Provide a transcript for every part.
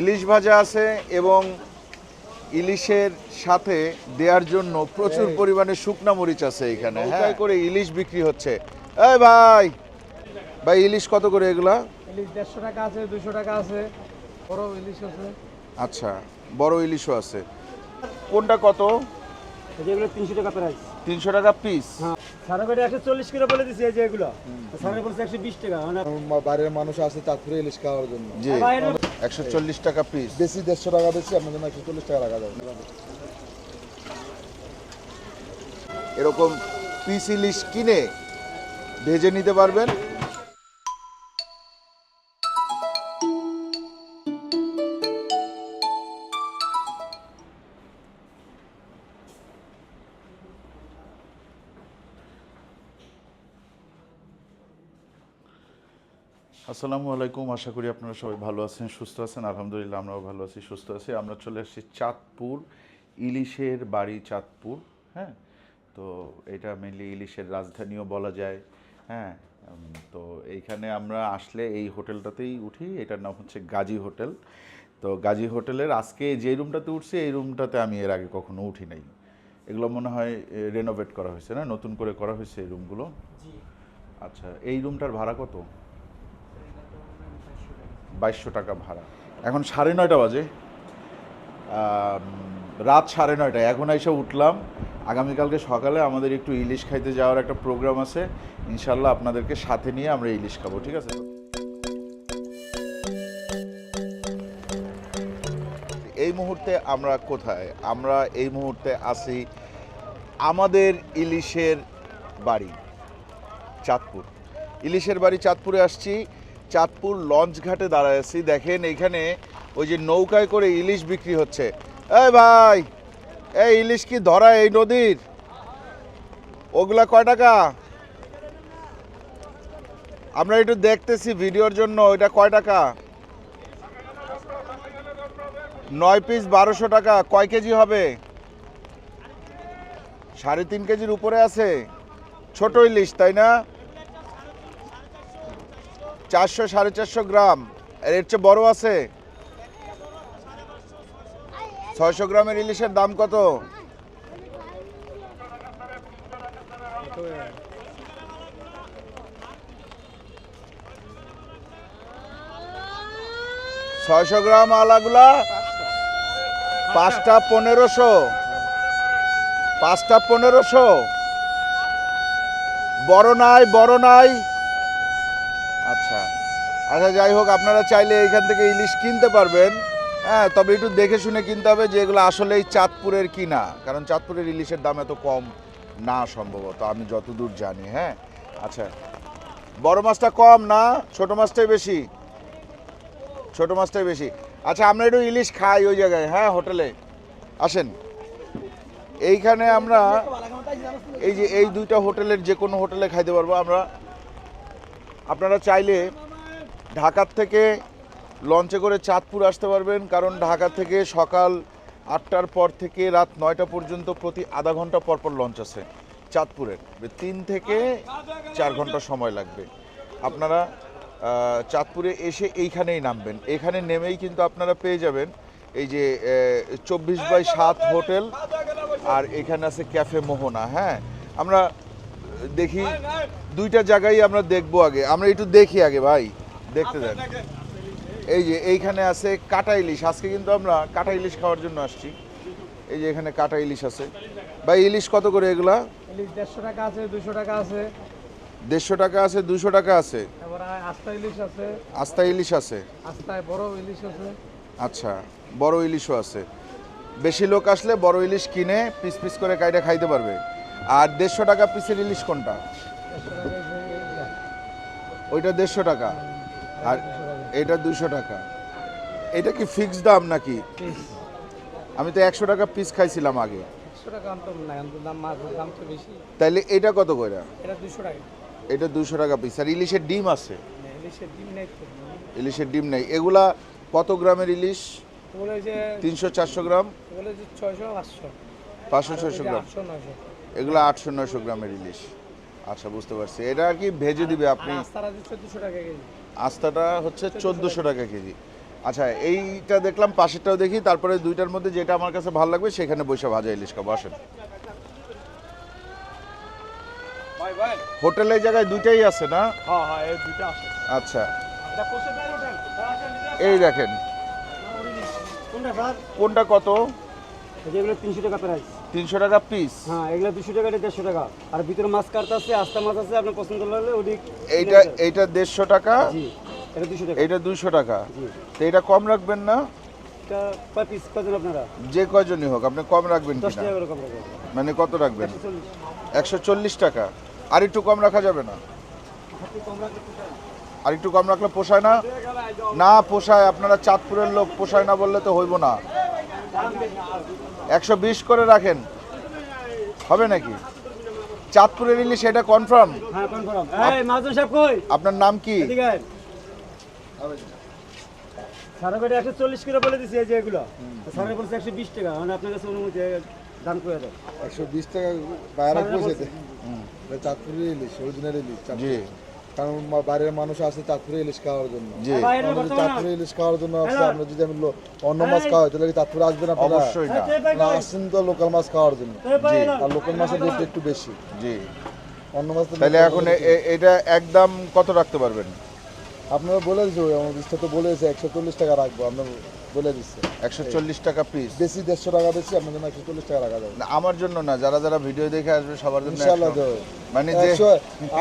ইলিশ ভাজা আছে এবং ইলিশের সাথে দেওয়ার জন্য প্রচুর পরিমাণে শুকনা মরিচ আছে এখানে। হ্যাঁ করে ইলিশ বিক্রি হচ্ছে। এই ভাই ভাই ইলিশ কত করে এগুলা? ইলিশ 150 টাকা আছে, 200 টাকা আছে, বড় ইলিশ আছে। আচ্ছা, বড় ইলিশও আছে। কোনটা কত? যেগুলো 300 টাকা প্রাইস। 300 টাকা পিস। হ্যাঁ, সারা করে 140 করে বলে দিছি এই যে এগুলো। সারা বলছে 120 টাকা। মানে বাইরের মানুষ আসে চাঁদপুরে ইলিশ খাওয়ার জন্য। জি, 140 টাকা পিস। বেশি 150 টাকা বেশি, আপনার জন্য 140 টাকা রাখা যাবে। এরকম পিস ইলিশ কিনে ভেজে নিতে পারবেন। আসসালামু আলাইকুম, আশা করি আপনারা সবাই ভালো আছেন, সুস্থ আছেন। আলহামদুলিল্লাহ আমরাও ভালো আছি, সুস্থ আছি। আমরা চলে আসছি চাঁদপুর, ইলিশের বাড়ি চাঁদপুর। হ্যাঁ, তো এটা মেনলি ইলিশের রাজধানীও বলা যায়। হ্যাঁ, তো এইখানে আমরা আসলে এই হোটেলটাতেই উঠি। এটার নাম হচ্ছে গাজী হোটেল। তো গাজী হোটেলের আজকে যে রুমটাতে উঠছি, এই রুমটাতে আমি এর আগে কখনো উঠি নাই। এগুলো মনে হয় রেনোভেট করা হয়েছে, না নতুন করে করা হয়েছে এই রুমগুলো? আচ্ছা, এই রুমটার ভাড়া কত? 2200 টাকা ভাড়া। এখন 9:30 বাজে, রাত 9:30। এখন এসে উঠলাম। আগামীকালকে সকালে আমাদের একটু ইলিশ খাইতে যাওয়ার একটা প্রোগ্রাম আছে। ইনশাল্লাহ আপনাদেরকে সাথে নিয়ে আমরা ইলিশ খাবো, ঠিক আছে? এই মুহূর্তে আমরা কোথায়? আমরা এই মুহূর্তে আছি আমাদের ইলিশের বাড়ি চাঁদপুর। ইলিশের বাড়ি চাঁদপুরে আসছি। চাঁদপুর লঞ্চ ঘাটে দাঁড়ায় আছি। দেখেন এইখানে ওই যে নৌকায় করে ইলিশ বিক্রি হচ্ছে। এই ভাই, এই ইলিশ কি ধরা এই নদীর? ওগুলা কয় টাকা? আমরা একটু দেখতেছি ভিডিওর জন্য। ওইটা কয় টাকা? 9 পিস 1200 টাকা। কয় কেজি হবে? 3.5 কেজির উপরে আছে। ছোট ইলিশ তাই না? 400 450 গ্রাম। আর এর চেয়ে বড় আছে? 600 গ্রামের ইলিশের দাম কত? ছয়শো গ্রাম আলাগুলা 5টা 1500। 5টা 1500। বড় নাই, বড় নাই। আচ্ছা আচ্ছা, যাই হোক, আপনারা চাইলে এইখান থেকে ইলিশ কিনতে পারবেন। হ্যাঁ, তবে একটু দেখে শুনে কিনতে হবে যে এগুলো আসলেই চাঁদপুরের কিনা, কারণ চাঁদপুরের ইলিশের দাম এত কম না সম্ভবত, আমি যতদূর জানি। হ্যাঁ, আচ্ছা, বড় মাছটা কম না, ছোট মাছটাই বেশি? ছোট মাছটাই বেশি। আচ্ছা, আমরা একটু ইলিশ খাই ওই জায়গায়। হ্যাঁ, হোটেলে আসেন। এইখানে আমরা এই যে এই দুইটা হোটেলের যে কোনো হোটেলে খাইতে পারবো আমরা। আপনারা চাইলে ঢাকার থেকে লঞ্চে করে চাঁদপুর আসতে পারবেন, কারণ ঢাকা থেকে সকাল 8টার পর থেকে রাত 9টা পর্যন্ত প্রতি আধা ঘন্টা পর পর লঞ্চ আছে চাঁদপুরের। 3 থেকে 4 ঘন্টা সময় লাগবে। আপনারা চাঁদপুরে এসে এইখানেই নামবেন। এখানে নেমেই কিন্তু আপনারা পেয়ে যাবেন এই যে 24/7 হোটেল, আর এখানে আছে ক্যাফে মোহনা। হ্যাঁ, আমরা দেখি দুইটা জায়গায় আমরা দেখবো। আগে আমরা একটু দেখি আগে ভাই, দেখতে দেন। এই যে এইখানে আছে কাটা ইলিশ। আজকে কিন্তু আমরা কাটা ইলিশ খাওয়ার জন্য আসছি। এই যে এখানে কাটা ইলিশ আছে। ভাই ইলিশ কত করে এগুলা? ইলিশ 150 টাকা আছে, 200 টাকা আছে। 150 টাকা আছে, 200 টাকা আছে। তারপর আস্তা ইলিশ আছে। আস্তা ইলিশ আছে। আস্তায় বড় ইলিশ আছে। আচ্ছা, বড় ইলিশও আছে। বেশি লোক আসলে বড় ইলিশ কিনে পিস পিস করে কাইটা খাইতে পারবে। আর 150 টাকা পিসের ইলিশ কোনটা? 150 টাকা এইটা। ওইটা 150 টাকা, আর এটা 200 টাকা। এটা কি ফিক্সড দাম নাকি? পিস আমি তো 100 টাকা পিস খাইছিলাম আগে। 100 টাকা অন্তত না, অন্তত দাম মাছের দাম তো বেশি। তাইলে এটা কত করে? এটা 200 টাকা। এটা 200 টাকা পিস। আর ইলিশের ডিম আছে? ইলিশের ডিম নেই তো। ইলিশের ডিম নেই। এগুলা কত গ্রামের ইলিশ? বলে যে 300-400 গ্রাম? বলে যে 600 500। 500-600 গ্রাম। 800 900। এগুলো 800-900 গ্রামের ইলিশ। আচ্ছা, বুঝতে পারছি। এটা আর কি ভেজে দিবে আপনি? আস্তারা 200 টাকা কেজি। আস্তাটা হচ্ছে 1400 টাকা কেজি। আচ্ছা, এইটা দেখলাম, পাশেরটাও দেখি, তারপরে দুইটার মধ্যে যেটা আমার কাছে ভালো লাগবে সেখানে বসে ভাজা ইলিশ খাবো। আসেন, হোটেলে এই জায়গায় দুইটাই আছে না? হ্যাঁ হ্যাঁ, এই দুইটা আছে। আচ্ছা, এটা কোষে দেন ওঠেন। এই দেখেন, কোনটা স্যার? কোনটা কত? যেগুলো 300 টাকা প্রাইস। 300 টাকা পিস। হ্যাঁ, এগুলো 200 টাকা, এটা 150 টাকা। আর ভিতরে মাছ কাটতে আছে, আস্তা মাছ আছে, আপনার পছন্দ হলে ওই এইটা 150 টাকা, জি, এটা 200 টাকা। এইটা 200 টাকা। জি, তো এটা কম রাখবেন না? এটা কয় পিস কজন আপনারা? যে কয়জনই হোক আপনি কম রাখবেন 10 কিনা? টাকা করে কম রাখবেন। মানে কত রাখবেন? 140 140 টাকা। আর একটু কম রাখা যাবে না? হাতে কম রাখতে চাই। আর একটু কম রাখলে পোষায় না? না পোষায়, আপনারা চাঁদপুরের লোক, পোষায় না বললে তো হইব না। 120 করে রাখেন, হবে নাকি? চাঁদপুরের ইলিশ এটা কনফার্ম? হ্যাঁ, কনফার্ম। এই মাজন সাহেব কই? আপনার নাম কি? এদিকে আয়। সারা বেটা 140 করে বলে দিছি, এই যে এগুলো। সারা বলছে 120 টাকা, মানে আপনার কাছে অনুমতি দাম করে দাও। 120 টাকা বাইরে পৌঁছে চাঁদপুরের ইলিশ, অরিজিনাল ইলিশ জি কারণ বাইরের মানুষ আসে চাঁদপুরের ইলিশ খাওয়ার জন্য। জি, বাইরে আমরা যদি বর্তমানে চাঁদপুরের ইলিশ খাওয়ার জন্য আসছি, আমরা যদি অন্য মাছ খাওয়াই তাহলে কি চাঁদপুরে আসবেন আপনারা? অবশ্যই না। না, আসছেন তো লোকাল মাছ খাওয়ার জন্য, জি আর লোকাল মাছের রেট একটু বেশি। জি। অন্য মাছ তো তাহলে এখন এটা একদম কত রাখতে পারবেন? আপনারা বলে দিচ্ছে, আমার লিস্টে তো বলেছে 140 টাকা রাখবো, আমরা বলে দিচ্ছে 140 টাকা পিস। বেশি 150 টাকা বেশি, আপনার জন্য 140 টাকা রাখা যাবে। না, আমার জন্য না, যারা যারা ভিডিও দেখে আসবে সবার জন্য ইনশাআল্লাহ 100। দেবো। মানে যে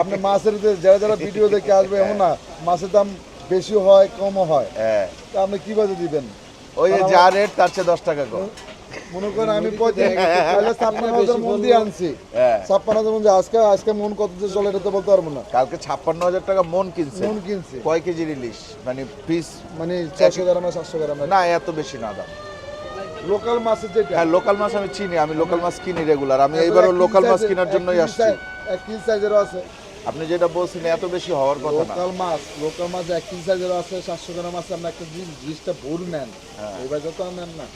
আপনি মাছের যারা যারা ভিডিও দেখে আসবে এমন না, মাছের দাম বেশি হয় কমও হয়, হ্যাঁ, তা আপনি কিভাবে দিবেন? ওই যে যা রেট তার চেয়ে 10 টাকা কম। মনে করেন আমি 56,000 মন দিয়ে আনছি, হ্যাঁ, 56,000 মন দিয়ে, আজকে মন কত যে চলে এটা তো বলতে পারবো না। কালকে 56,000 টাকা মন কিনছে। মন কিনছি কয় কেজির ইলিশ? মানে পিস? মানে 600 গ্রাম 700 গ্রাম না, এত বেশি না দাম। লোকাল মাছের যেটা। হ্যাঁ, লোকাল মাছ আমি চিনি, আমি লোকাল মাছ কিনি রেগুলার। আমি এইবারও লোকাল মাছ কেনার জন্যই আসছি। 1 কেজি সাইজেরও আছে আপনি যেটা বলছেন এত বেশি হওয়ার কথা না। লোকাল মাছ 1 কেজি সাইজেরও আছে, 700 গ্রাম আছে। আপনি একটা জিনিসটা ভুল নেন, এবার যত নেন না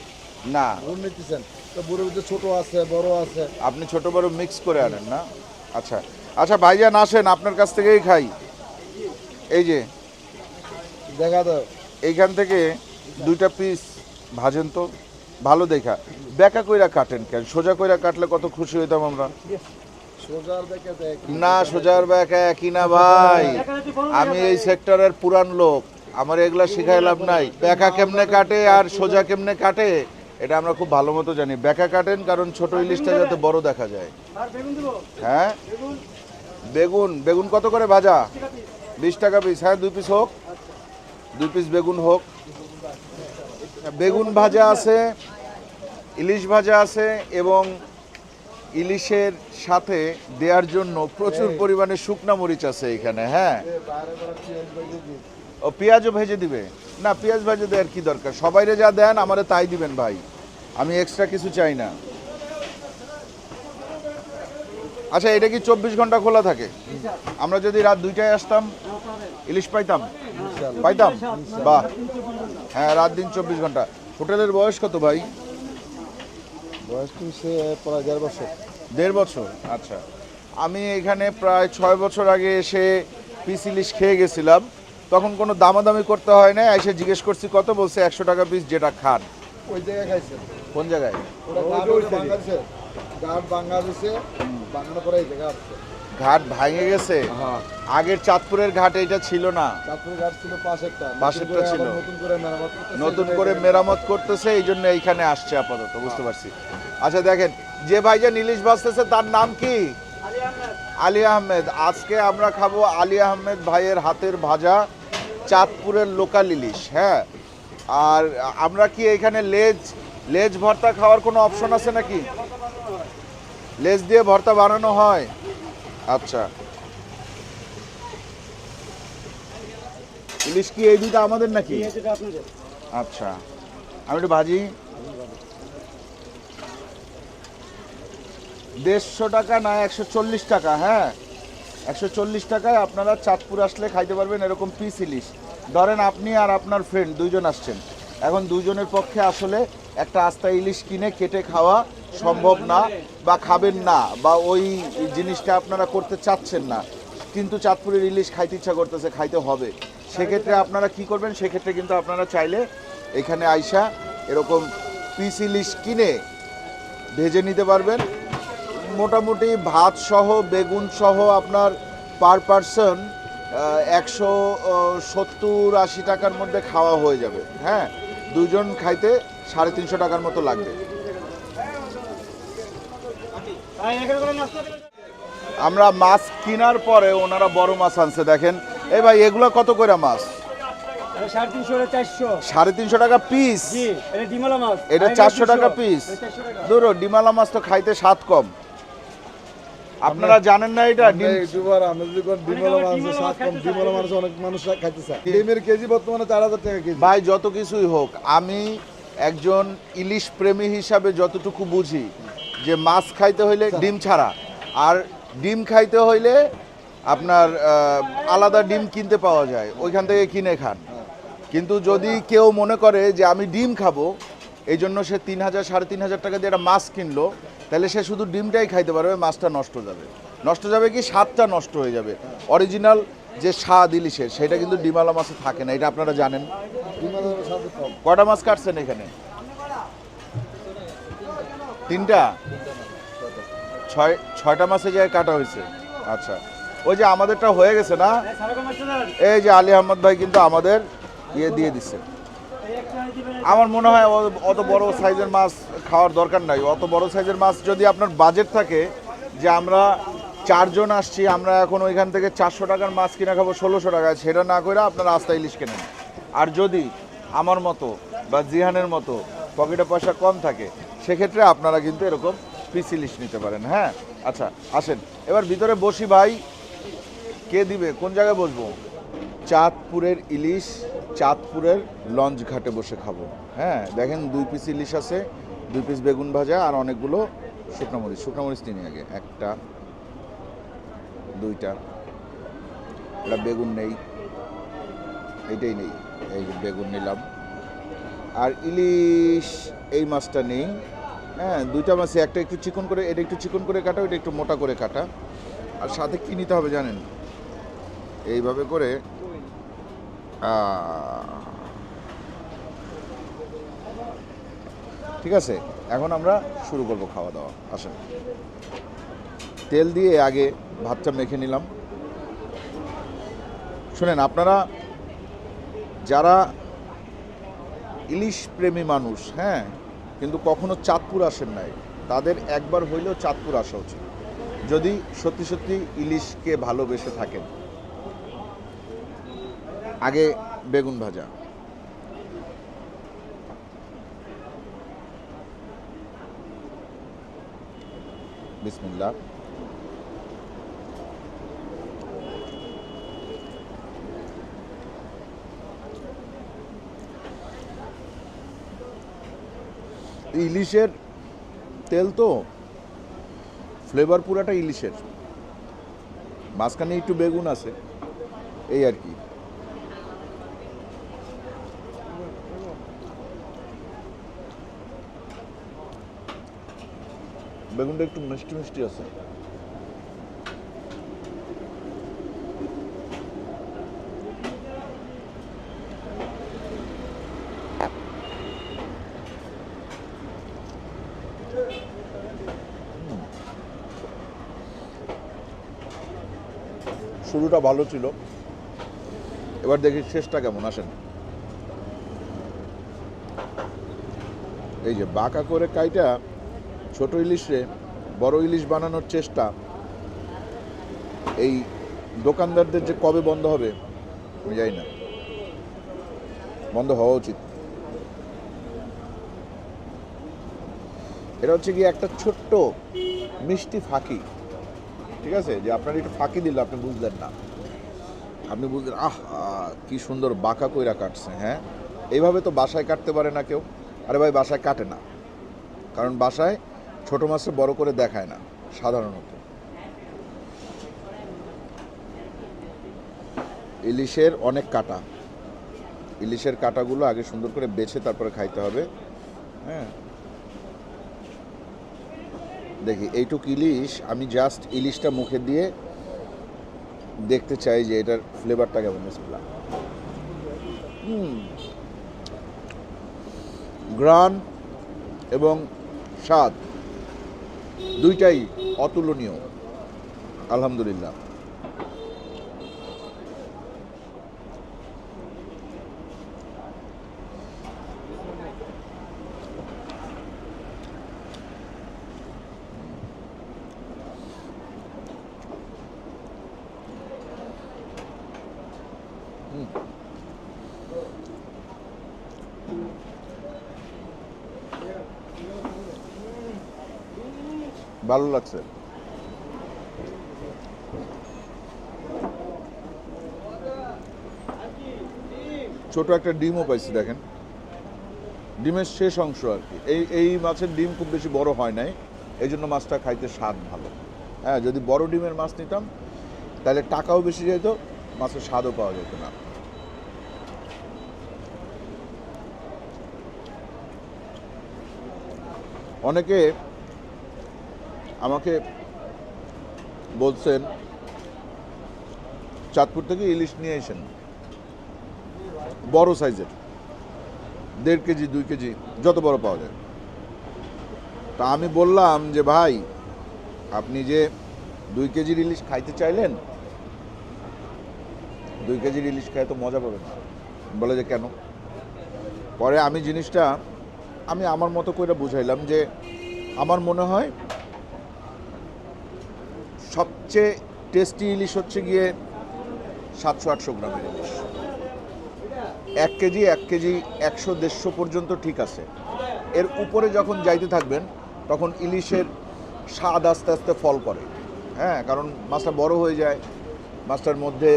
না, ভুল নিতেছেন, তো বুড়োর ভিতরে ছোট আছে বড় আছে। আপনি ছোট বড় মিক্স করে আনেন না? আচ্ছা আচ্ছা, ভাইজান আসেন, আপনার কাছ থেকেই খাই। এই যে দেখা দাও এইখান থেকে 2টা পিস ভাজেন তো, ভালো দেখা। বেঁকা কইরা কাটেন কেন? সোজা কইরা কাটলে কত খুশি হইতাম আমরা। সোজার দেখে দেখ না, সোজার বেঁকা একই না ভাই। আমি এই সেক্টরের পুরান লোক, আমার এগুলা শিখাই লাভ নাই। বেঁকা কেমনে কাটে আর সোজা কেমনে কাটে এটা আমরা খুব ভালো মতো জানি। বেঁকা কাটেন কারণ ছোট ইলিশটা যাতে বড় দেখা যায়। আর বেগুন দেবো? হ্যাঁ, বেগুন কত করে ভাজা? 20 টাকা পিস। হ্যাঁ, 2 পিস হোক, 2 পিস বেগুন হোক। বেগুন ভাজা আছে, ইলিশ ভাজা আছে, এবং ইলিশের সাথে দেওয়ার জন্য প্রচুর পরিমাণে শুকনা মরিচ আছে এখানে। হ্যাঁ, ও পেঁয়াজও ভেজে দিবে? না, পেঁয়াজ ভেজে দেওয়ার কি দরকার? সবাইরে যা দেন আমারে তাই দিবেন ভাই, আমি এক্সট্রা কিছু চাই না। আচ্ছা, এটা কি 24 ঘন্টা খোলা থাকে? আমরা যদি রাত 2টায় আসতাম ইলিশ পাইতাম? পাইতাম? বাহ, হ্যাঁ, রাত দিন 24 ঘন্টা। হোটেলের বয়স কত ভাই? বয়স তো সে প্রায় 1.5 বছর। 1.5 বছর। আচ্ছা, আমি এখানে প্রায় 6 বছর আগে এসে পিস ইলিশ খেয়ে গেছিলাম, তখন কোনো দামাদামি করতে হয় না। এসে জিজ্ঞেস করছি কত, বলছে 100 টাকা পিস, যেটা খান। ওই জায়গায় খাইছেন? কোন জায়গায়? ওটা বাংলাদেশে ঘাট বাংলাদেশে বাংলা করে এই জায়গা আছে। ঘাট ভাঙে গেছে? হ্যাঁ, আগের চাঁদপুরের ঘাট এটা ছিল না, চাঁদপুর ঘাট ছিল পাশেরটা, পাশেরটা ছিল। নতুন করে মেরামত করতেছে। নতুন করে মেরামত করতেছে, এই জন্য এইখানে আসছে আপাতত, বুঝতে পারছি। আচ্ছা দেখেন, যে ভাইজান ইলিশ ভাজতেছে তার নাম কি? আলী আহমেদ। আজকে আমরা খাবো আলী আহমেদ ভাইয়ের হাতের ভাজা চাঁদপুরের লোকাল ইলিশ। হ্যাঁ, আর আমরা কি এখানে লেজ ভর্তা খাওয়ার কোনো অপশন আছে নাকি? লেজ দিয়ে ভর্তা বানানো হয়? আচ্ছা, ইলিশ কি এই দুটো আমাদের নাকি? এটা আপনাদের। আচ্ছা, আমি একটু ভাজি। 150 টাকা না 140 টাকা? হ্যাঁ, 140 টাকায় আপনারা চাঁদপুর আসলে খাইতে পারবেন এরকম পিস ইলিশ। ধরেন আপনি আর আপনার ফ্রেন্ড 2 জন আসছেন, এখন 2 জনের পক্ষে আসলে একটা আস্তা ইলিশ কিনে কেটে খাওয়া সম্ভব না, বা খাবেন না, বা ওই জিনিসটা আপনারা করতে চাচ্ছেন না, কিন্তু চাঁদপুরের ইলিশ খাইতে ইচ্ছা করতেছে, খাইতে হবে। সেক্ষেত্রে আপনারা কি করবেন, সেক্ষেত্রে কিন্তু আপনারা চাইলে এখানে আইসা এরকম পিস ইলিশ কিনে ভেজে নিতে পারবেন। মোটামুটি ভাত সহ বেগুন সহ আপনার পার পারসন 170-80 টাকার মধ্যে খাওয়া হয়ে যাবে। হ্যাঁ, দুজন খাইতে 350 টাকার মতো লাগবে। আমরা মাছ কেনার পরে ওনারা বড় মাছ আনছে, দেখেন। এই ভাই, এগুলো কত করে মাছ? 350 টাকা পিস। এটা 400 টাকা পিস। ধরো ডিমালা মাছ তো খাইতে স্বাদ কম। আপনারা জানেন না এটা? অনেক মানুষ খাইতে চায়। ডিমের কেজি বর্তমানে 4000 টাকা কেজি। ভাই যত কিছুই হোক, আমি একজন ইলিশ প্রেমী হিসাবে যতটুকু বুঝি যে মাছ খাইতে হইলে ডিম ছাড়া, আর ডিম খাইতে হইলে আপনার আলাদা ডিম কিনতে পাওয়া যায়, ওইখান থেকে কিনে খান। কিন্তু যদি কেউ মনে করে যে আমি ডিম খাবো, এই জন্য সে 3000-3500 টাকা দিয়ে একটা মাছ কিনলো, তাহলে সে শুধু ডিমটাই খাইতে পারবে, মাছটা নষ্ট যাবে। নষ্ট যাবে কি, স্বাদটা নষ্ট হয়ে যাবে। অরিজিনাল যে স্বাদ ইলিশের, সেটা কিন্তু ডিমালা মাছে থাকে না, এটা আপনারা জানেন। কটা মাছ কাটছেন এখানে? 3টা? 6টা মাছের জায়গায় কাটা হয়েছে। আচ্ছা, ওই যে আমাদেরটা হয়ে গেছে না, এই যে আলী আহমদ ভাই কিন্তু আমাদের ইয়ে দিয়ে দিচ্ছে। আমার মনে হয় অত বড় সাইজের মাছ খাওয়ার দরকার নাই। অত বড় সাইজের মাছ যদি আপনার বাজেট থাকে যে আমরা 4 জন আসছি, আমরা এখন ওইখান থেকে 400 টাকার মাছ কিনে খাবো 1600 টাকায়, সেটা না করে আপনারা আস্তা ইলিশ কেনেন। আর যদি আমার মতো বা জিহানের মতো পকেটে পয়সা কম থাকে, সেক্ষেত্রে আপনারা কিন্তু এরকম পিস ইলিশ নিতে পারেন। হ্যাঁ, আচ্ছা আসেন এবার ভিতরে বসি ভাই। কে দিবে, কোন জায়গায় বসবো? চাঁদপুরের ইলিশ চাঁদপুরের লঞ্চ ঘাটে বসে খাবো। হ্যাঁ, দেখেন 2 পিস ইলিশ আছে, 2 পিস বেগুন ভাজা, আর অনেকগুলো শুকনো মরিচ নিয়ে আগে। 1টা 2টা, এটা বেগুন নেই, এইটাই নেই, এই যে বেগুন নিলাম। আর ইলিশ এই মাছটা নেই। হ্যাঁ, 2টা মাছই, একটা একটু চিকন করে, এটা একটু চিকন করে কাটা, ওইটা একটু মোটা করে কাটা। আর সাথে কী নিতে হবে জানেন? এইভাবে করে ঠিক আছে, এখন আমরা শুরু করব খাওয়া দাওয়া। আসেন, তেল দিয়ে আগে ভাতটা মেখে নিলাম। শুনেন, আপনারা যারা ইলিশ প্রেমী মানুষ, হ্যাঁ, কিন্তু কখনো চাঁদপুর আসেন নাই, তাদের একবার হইলেও চাঁদপুর আসা উচিত, যদি সত্যি সত্যি ইলিশকে ভালোবেসে থাকেন। আগে বেগুন ভাজা, বিসমিল্লাহ। ইলিশের তেল তো ফ্লেভার পুরাটা ইলিশের, মাঝখানে একটু বেগুন আছে, এই আর কি। বেগুনটা একটু মিষ্টি মিষ্টি আছে। শুরুটা ভালো ছিল, এবার দেখি শেষটা কেমন। আসেন, এই যে বাঁকা করে কাইটা ছোট ইলিশে বড় ইলিশ বানানোর চেষ্টা, এই দোকানদারদের যে কবে বন্ধ হবে আমি জানি না, বন্ধ হওয়া উচিত। এটা হচ্ছে কি একটা ছোট্ট মিষ্টি ফাঁকি, ঠিক আছে, যে আপনার একটু ফাঁকি দিলে আপনি বুঝলেন না, আপনি বুঝলেন আহ কি সুন্দর বাঁকা কইরা কাটছে। হ্যাঁ, এইভাবে তো বাসায় কাটতে পারে না কেউ। আরে ভাই, বাসায় কাটে না, কারণ বাসায় ছোট মাছে বড় করে দেখায় না সাধারণত। ইলিশের অনেক কাটা, ইলিশের কাটাগুলো আগে সুন্দর করে বেছে তারপরে খাইতে হবে। হ্যাঁ, দেখি এইটুক ইলিশ, আমি জাস্ট ইলিশটা মুখে দিয়ে দেখতে চাই যে এটার ফ্লেভারটা কেমন। বিসমিল্লাহ। গ্রান এবং স্বাদ দুইটাই অতুলনীয় আলহামদুলিল্লাহ। ভালো লাগছে। ছোট একটা ডিমও পাইছি, দেখেন ডিমের শেষ অংশ আর কি। এই মাছের ডিম খুব বেশি বড় হয় নাই, এই জন্য মাছটা খাইতে স্বাদ ভালো। হ্যাঁ, যদি বড় ডিমের মাছ নিতাম তাহলে টাকাও বেশি যেত, মাছের স্বাদও পাওয়া যেত না। অনেকে আমাকে বলছেন চাঁদপুর থেকে ইলিশ নিয়ে এসেন বড় সাইজের, 1.5 কেজি 2 কেজি যত বড় পাওয়া যায়। তা আমি বললাম যে ভাই, আপনি যে 2 কেজির ইলিশ খাইতে চাইলেন, 2 কেজির ইলিশ খাই তো মজা পাবেন না। বলে যে কেন? পরে আমি জিনিসটা আমি আমার মতো করে বুঝাইলাম যে আমার মনে হয় সবচেয়ে টেস্টি ইলিশ হচ্ছে গিয়ে 700-800 গ্রামের ইলিশ। 1 কেজি 100-150 পর্যন্ত ঠিক আছে, এর উপরে যখন যাইতে থাকবেন তখন ইলিশের স্বাদ আস্তে আস্তে ফল করে। হ্যাঁ, কারণ মাছটা বড় হয়ে যায়, মাছটার মধ্যে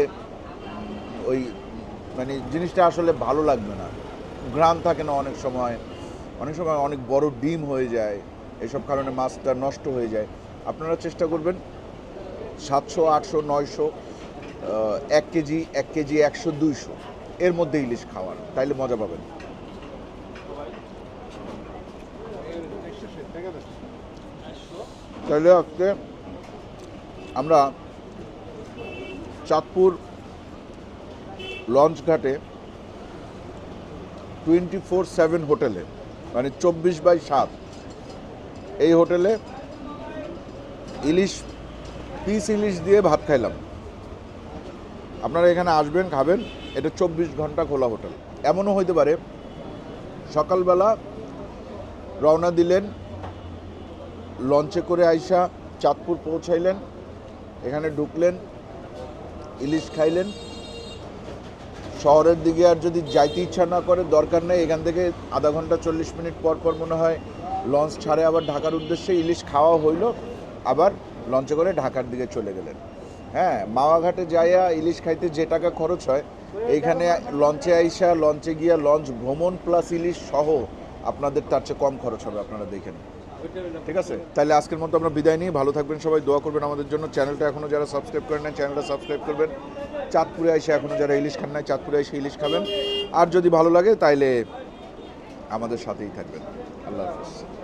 ওই মানে জিনিসটা আসলে ভালো লাগবে না, ঘ্রাণ থাকে না অনেক সময় অনেক বড় ডিম হয়ে যায়, এসব কারণে মাছটা নষ্ট হয়ে যায়। আপনারা চেষ্টা করবেন 700, 800, 900, 1 কেজি 100, 200 এর মধ্যে ইলিশ খাওয়ার, তাইলে মজা পাবেন। তাহলে আজকে আমরা চাঁদপুর লঞ্চ ঘাটে 24/7 হোটেলে, মানে 24/7 এই হোটেলে পিস ইলিশ দিয়ে ভাত খাইলাম। আপনারা এখানে আসবেন, খাবেন, এটা 24 ঘন্টা খোলা হোটেল। এমনও হইতে পারে সকালবেলা রওনা দিলেন, লঞ্চে করে আইসা চাঁদপুর পৌঁছাইলেন, এখানে ঢুকলেন, ইলিশ খাইলেন, শহরের দিকে আর যদি যাইতে ইচ্ছা না করে দরকার নেই, এখান থেকে আধা ঘন্টা 40 মিনিট পর মনে হয় লঞ্চ ছাড়ে আবার ঢাকার উদ্দেশ্যে, ইলিশ খাওয়া হইল, আবার লঞ্চে করে ঢাকার দিকে চলে গেলেন। হ্যাঁ, মাওয়াঘাটে যাইয়া ইলিশ খাইতে যে টাকা খরচ হয়, এইখানে লঞ্চে আইসা লঞ্চে গিয়া লঞ্চ ভ্রমণ প্লাস ইলিশ সহ আপনাদের তার চেয়ে কম খরচ হবে, আপনারা দেখেন। ঠিক আছে, তাহলে আজকের মতো আমরা বিদায় নিই। ভালো থাকবেন সবাই, দোয়া করবেন আমাদের জন্য। চ্যানেলটা এখনও যারা সাবস্ক্রাইব করেন না, চ্যানেলটা সাবস্ক্রাইব করবেন। চাঁদপুরে এসে এখনও যারা ইলিশ খান নাই, চাঁদপুরে এসে ইলিশ খাবেন। আর যদি ভালো লাগে তাইলে আমাদের সাথেই থাকবেন। আল্লাহ হাফিজ।